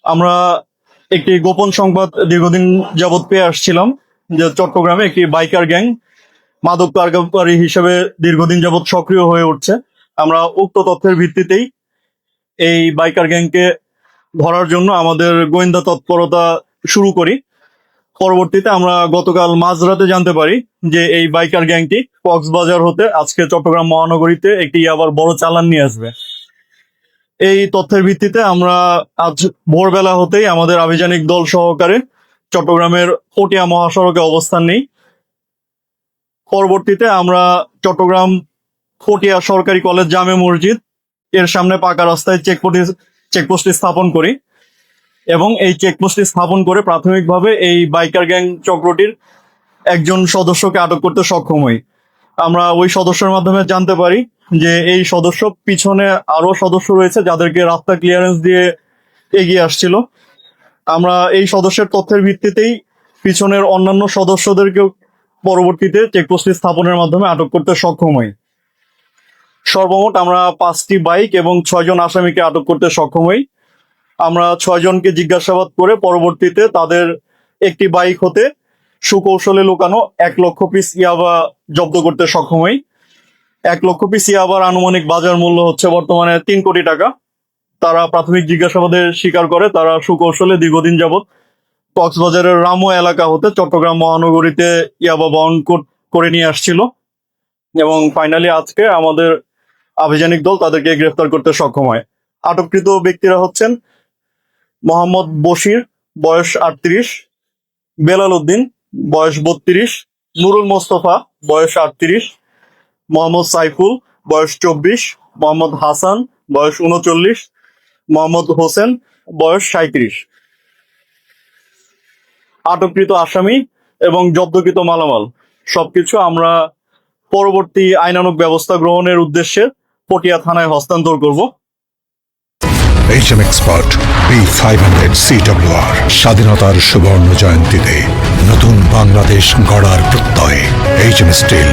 আমরা একটি গোপন সংবাদ দীর্ঘদিন যাবৎ পেয়ে আসছিলাম যে চট্টগ্রামে একটি বাইকার গ্যাং মাদক কারবারি হিসেবে দীর্ঘদিন যাবৎ সক্রিয় হয়ে উঠছে। আমরা উক্ত তথ্যের ভিত্তিতেই এই বাইকার গ্যাংকে ধরার জন্য আমাদের গোয়েন্দা তৎপরতা শুরু করি। পরবর্তীতে আমরা গতকাল মাঝরাতে জানতে পারি যে এই বাইকার গ্যাংটি কক্সবাজার হতে আজকে চট্টগ্রাম মহানগরীতে একটি আবার বড় চালান নিয়ে আসবে। এই তথ্যের ভিত্তিতে আমরা আজ ভোরবেলা হতেই আমাদের আভিযানিক দল সহকারে চট্টগ্রামের পটিয়া মহাসড়কে অবস্থান নেই। পরবর্তীতে আমরা চট্টগ্রাম পটিয়া সরকারি কলেজ জামে মসজিদ এর সামনে পাকা রাস্তায় চেকপোস্টটি স্থাপন করি এবং এই চেকপোস্টটি স্থাপন করে প্রাথমিকভাবে এই বাইকার গ্যাং চক্রটির একজন সদস্যকে আটক করতে সক্ষম হই। আমরা ওই সদস্যের মাধ্যমে জানতে পারি যে এই সদস্য পিছনে আরো সদস্য রয়েছে যাদেরকে রাস্তা ক্লিয়ারেন্স দিয়ে এগিয়ে আসছিল। আমরা এই সদস্যের তথ্যের ভিত্তিতেই পিছনের অন্যান্য সদস্যদেরকেও পরবর্তীতে চেকপোস্টটি স্থাপনের মাধ্যমে আটক করতে সক্ষম হই। সর্বমোট আমরা 5টি বাইক এবং 6 জন আসামিকে আটক করতে সক্ষম হই। আমরা 6 জনকে জিজ্ঞাসাবাদ করে পরবর্তীতে তাদের একটি বাইক হতে সুকৌশলে লুকানো 1 লক্ষ পিস ইয়াবা জব্দ করতে সক্ষম হই। 1 লক্ষ পিস ইয়াবার আনুমানিক বাজার মূল্য হচ্ছে বর্তমানে 3 কোটি টাকা। তারা প্রাথমিক জিজ্ঞাসাবাদে স্বীকার করে তারা সুকৌশলে দীর্ঘদিন যাবৎ কক্সবাজারের রামো এলাকা হতে চট্টগ্রাম মহানগরীতে ইয়াবা বহন করে নিয়ে আসছিল এবং ফাইনালি আজকে আমাদের আভিযানিক দল তাদেরকে গ্রেফতার করতে সক্ষম হয়। আটককৃত ব্যক্তিরা হচ্ছেন মোহাম্মদ বশির, বয়স 38, বেলাল উদ্দিন, বয়স 32, নুরুল মোস্তফা, বয়স 38, মোহাম্মদ সাইফুল, বয়স 24, মোহাম্মদ হাসান, বয়স 39, মোহাম্মদ হোসেন, বয়স 37। আটককৃত আসামি এবং জব্দকৃত মালামাল সবকিছু আমরা পরবর্তী আইনানুগ ব্যবস্থা গ্রহণের উদ্দেশ্যে পটিয়া থানায় হস্তান্তর করব। HM Expert B500 CWR স্বাধীনতার সুবর্ণ জয়ন্তীতে নতুন বাংলাদেশ গড়ার প্রত্যয় HM Steel।